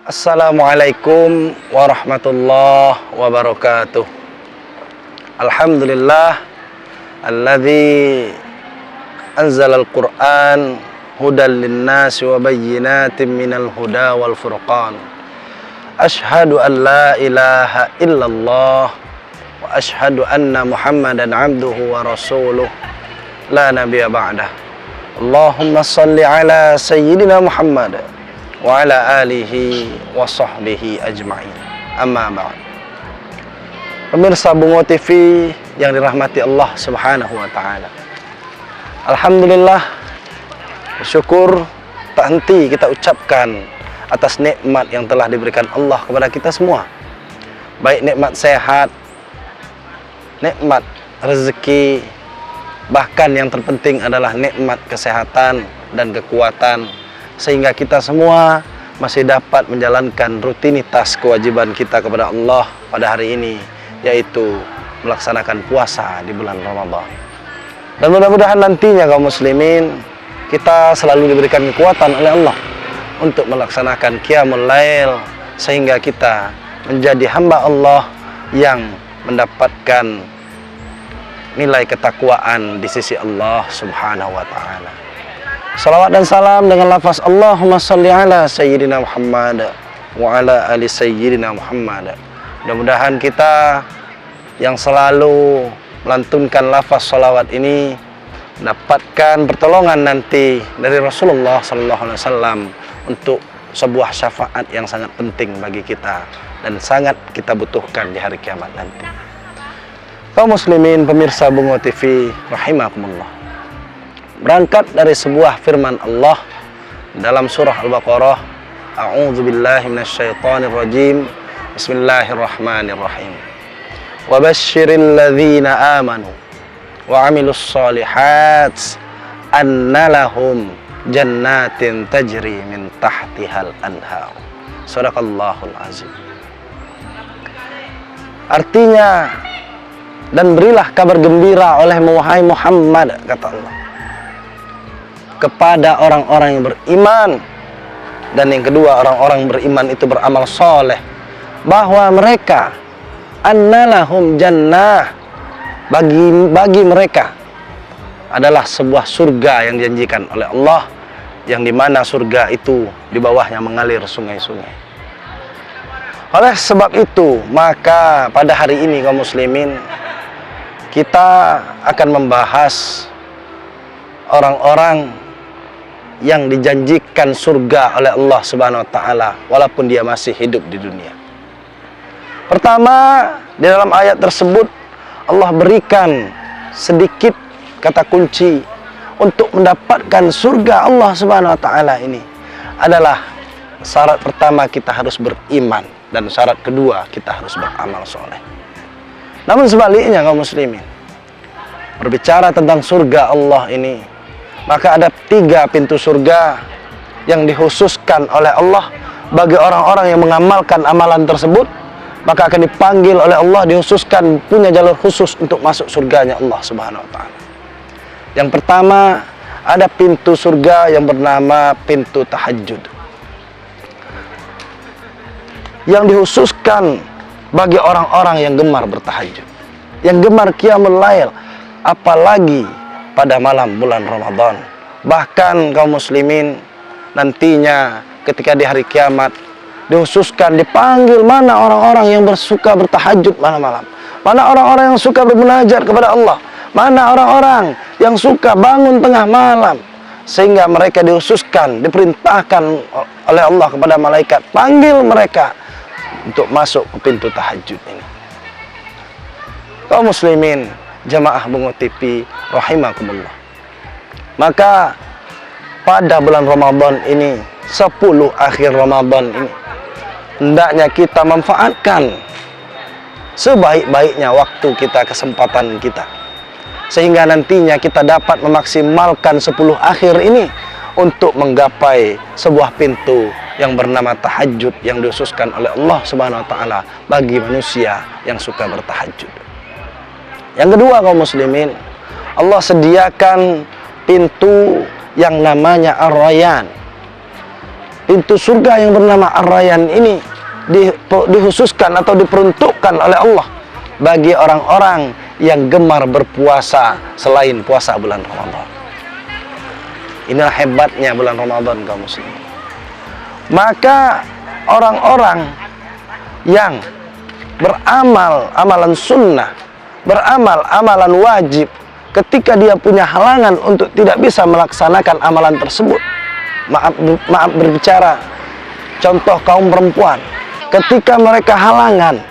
Assalamualaikum warahmatullahi wabarakatuh. Alhamdulillah alladzi anzala al-Qur'an hudan lin-nasi wa bayyinatin minal huda wal furqan. Ashhadu an la ilaha illallah wa ashhadu anna Muhammadan abduhu wa rasuluh la nabiyya ba'dah. Allahumma salli ala sayyidina Muhammad wa ala alihi wa sahbihi ajma'in. Amma ba'd. Pemirsa Bungo TV yang dirahmati Allah Subhanahu wa taala. Alhamdulillah, syukur tak henti kita ucapkan atas nikmat yang telah diberikan Allah kepada kita semua. Baik nikmat sehat, nikmat rezeki, bahkan yang terpenting adalah nikmat kesehatan dan kekuatan, sehingga kita semua masih dapat menjalankan rutinitas kewajiban kita kepada Allah pada hari ini, yaitu melaksanakan puasa di bulan Ramadan. Dan mudah-mudahan nantinya kaum muslimin, kita selalu diberikan kekuatan oleh Allah untuk melaksanakan qiyamul lail, sehingga kita menjadi hamba Allah yang mendapatkan nilai ketakwaan di sisi Allah Subhanahu wa taala. Salawat dan salam dengan lafaz Allahumma salli ala sayyidina Muhammad wa ala ali sayyidina Muhammad. Mudah-mudahan kita yang selalu melantunkan lafaz salawat ini mendapatkan pertolongan nanti dari Rasulullah sallallahu alaihi wasallam untuk sebuah syafaat yang sangat penting bagi kita dan sangat kita butuhkan di hari kiamat nanti. Kaum muslimin pemirsa Bungo TV rahimakumullah. Berangkat dari sebuah firman Allah dalam surah Al-Baqarah, A'udzu billahi minasyaitonir rajim. Bismillahirrahmanirrahim. Wa basyiril ladzina amanu wa 'amilus shalihat anna lahum jannatin tajri min tahtihal anhar. Shadaqallahul azim. Artinya, dan berilah kabar gembira oleh wahai Muhammad, kata Allah, kepada orang-orang yang beriman, dan yang kedua, orang-orang beriman itu beramal soleh, bahwa mereka annalahum jannah, bagi mereka adalah sebuah surga yang dijanjikan oleh Allah, yang dimana surga itu di bawahnya mengalir sungai-sungai. Oleh sebab itu, maka pada hari ini kaum muslimin, kita akan membahas orang-orang yang dijanjikan surga oleh Allah Subhanahu wa taala walaupun dia masih hidup di dunia. Pertama, di dalam ayat tersebut Allah berikan sedikit kata kunci untuk mendapatkan surga Allah Subhanahu wa taala ini adalah syarat pertama kita harus beriman, dan syarat kedua kita harus beramal soleh. Namun sebaliknya kaum muslimin, berbicara tentang surga Allah ini, maka ada 3 pintu surga yang dikhususkan oleh Allah bagi orang-orang yang mengamalkan amalan tersebut, maka akan dipanggil oleh Allah, dikhususkan punya jalur khusus untuk masuk surganya Allah Subhanahu wa taala. Yang pertama, ada pintu surga yang bernama pintu tahajud, yang dikhususkan bagi orang-orang yang gemar bertahajud, yang gemar qiyamul lail, apalagi pada malam bulan Ramadan. Bahkan kaum muslimin, nantinya ketika di hari kiamat dikhususkan dipanggil mana orang-orang yang bersuka bertahajud malam-malam, mana orang-orang yang suka bermunajat kepada Allah, mana orang-orang yang suka bangun tengah malam, sehingga mereka dikhususkan, diperintahkan oleh Allah kepada malaikat, panggil mereka untuk masuk ke pintu tahajud ini. Kaum muslimin jamaah Bungo TV rahimakumullah, maka pada bulan Ramadan ini, 10 akhir Ramadan ini, hendaknya kita manfaatkan sebaik-baiknya waktu kita, kesempatan kita, sehingga nantinya kita dapat memaksimalkan 10 akhir ini untuk menggapai sebuah pintu yang bernama tahajud, yang dikhususkan oleh Allah Subhanahu wa taala bagi manusia yang suka bertahajud. Yang kedua kaum muslimin, Allah sediakan pintu yang namanya Ar-Rayyan. pintu surga yang bernama Ar-Rayyan ini dikhususkan atau diperuntukkan oleh Allah bagi orang-orang yang gemar berpuasa selain puasa bulan Ramadan. Inilah hebatnya bulan Ramadan, kaum muslimin. Maka orang-orang yang beramal amalan sunnah, beramal amalan wajib, ketika dia punya halangan untuk tidak bisa melaksanakan amalan tersebut, maaf berbicara, contoh kaum perempuan, ketika mereka halangan,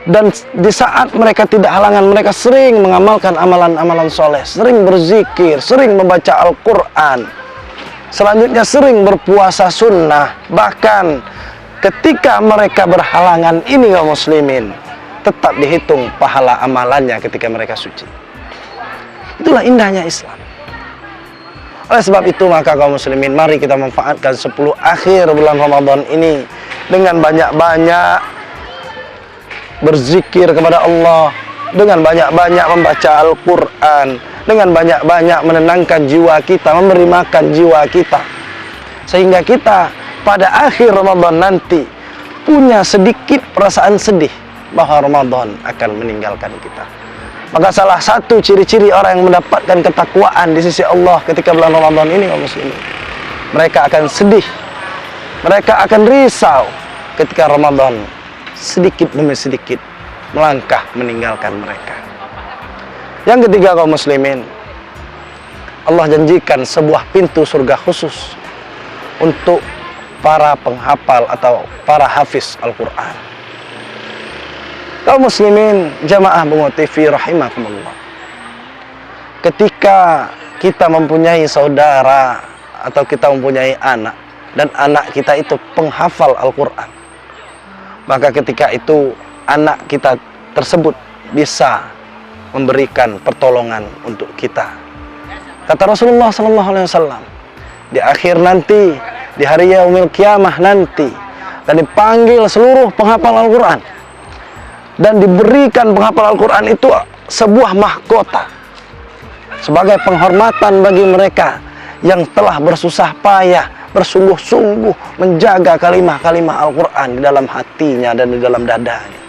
dan di saat mereka tidak halangan, mereka sering mengamalkan amalan-amalan soleh, sering berzikir, sering membaca Al-Quran, selanjutnya sering berpuasa sunnah. Bahkan ketika mereka berhalangan ini, kaum muslimin, tetap dihitung pahala amalannya ketika mereka suci. Itulah indahnya Islam. Oleh sebab itu, maka kaum muslimin, mari kita manfaatkan 10 akhir bulan Ramadan ini dengan banyak-banyak berzikir kepada Allah, dengan banyak-banyak membaca Al-Quran, dengan banyak-banyak menenangkan jiwa kita, memberi makan jiwa kita, sehingga kita pada akhir Ramadan nanti punya sedikit perasaan sedih bahwa Ramadan akan meninggalkan kita. Maka salah satu ciri-ciri orang yang mendapatkan ketakwaan di sisi Allah ketika bulan Ramadan ini, kaum muslimin, mereka akan sedih, mereka akan risau ketika Ramadan sedikit demi sedikit melangkah meninggalkan mereka. Yang ketiga, kaum muslimin, Allah janjikan sebuah pintu surga khusus untuk para penghafal atau para hafiz Al-Quran. Kaum muslimin, jamaah Bungo TV rahimakumullah, ketika kita mempunyai saudara atau kita mempunyai anak, dan anak kita itu penghafal Al-Quran, maka ketika itu anak kita tersebut bisa memberikan pertolongan untuk kita. Kata Rasulullah SAW, di akhir nanti, di hari yaumil kiamah nanti, dan dipanggil seluruh penghafal Al-Quran, dan diberikan penghafal Al-Quran itu sebuah mahkota sebagai penghormatan bagi mereka yang telah bersusah payah, bersungguh-sungguh menjaga kalimah-kalimah Al-Quran di dalam hatinya dan di dalam dadanya.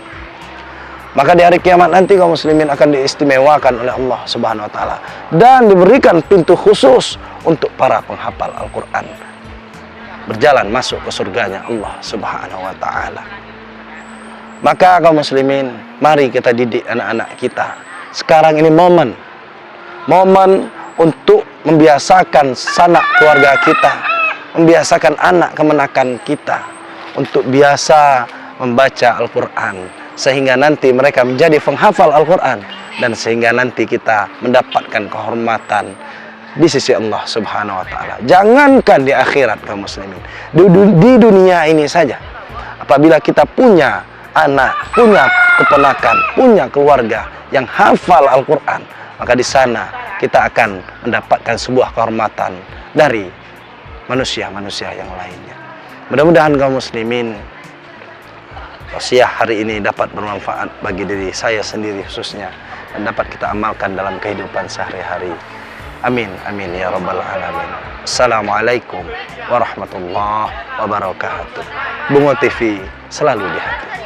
Maka di hari kiamat nanti, kaum muslimin, akan diistimewakan oleh Allah Subhanahu wa Ta'ala dan diberikan pintu khusus untuk para penghafal Al-Quran berjalan masuk ke surganya Allah Subhanahu wa Ta'ala. Maka kaum muslimin, mari kita didik anak-anak kita. Sekarang ini momen untuk membiasakan sanak keluarga kita, membiasakan anak kemenakan kita untuk biasa membaca Al-Quran, sehingga nanti mereka menjadi penghafal Al-Quran, dan sehingga nanti kita mendapatkan kehormatan di sisi Allah Subhanahu wa Ta'ala. Jangankan di akhirat, kaum muslimin, di dunia ini saja, apabila kita punya anak, punya keponakan, punya keluarga yang hafal Al-Quran, maka di sana kita akan mendapatkan sebuah kehormatan dari manusia-manusia yang lainnya. Mudah-mudahan kaum muslimin, wasiat hari ini dapat bermanfaat bagi diri saya sendiri khususnya, dan dapat kita amalkan dalam kehidupan sehari-hari. Amin, amin ya rabbal alamin. Assalamualaikum warahmatullahi wabarakatuh. Bungo TV selalu di hati.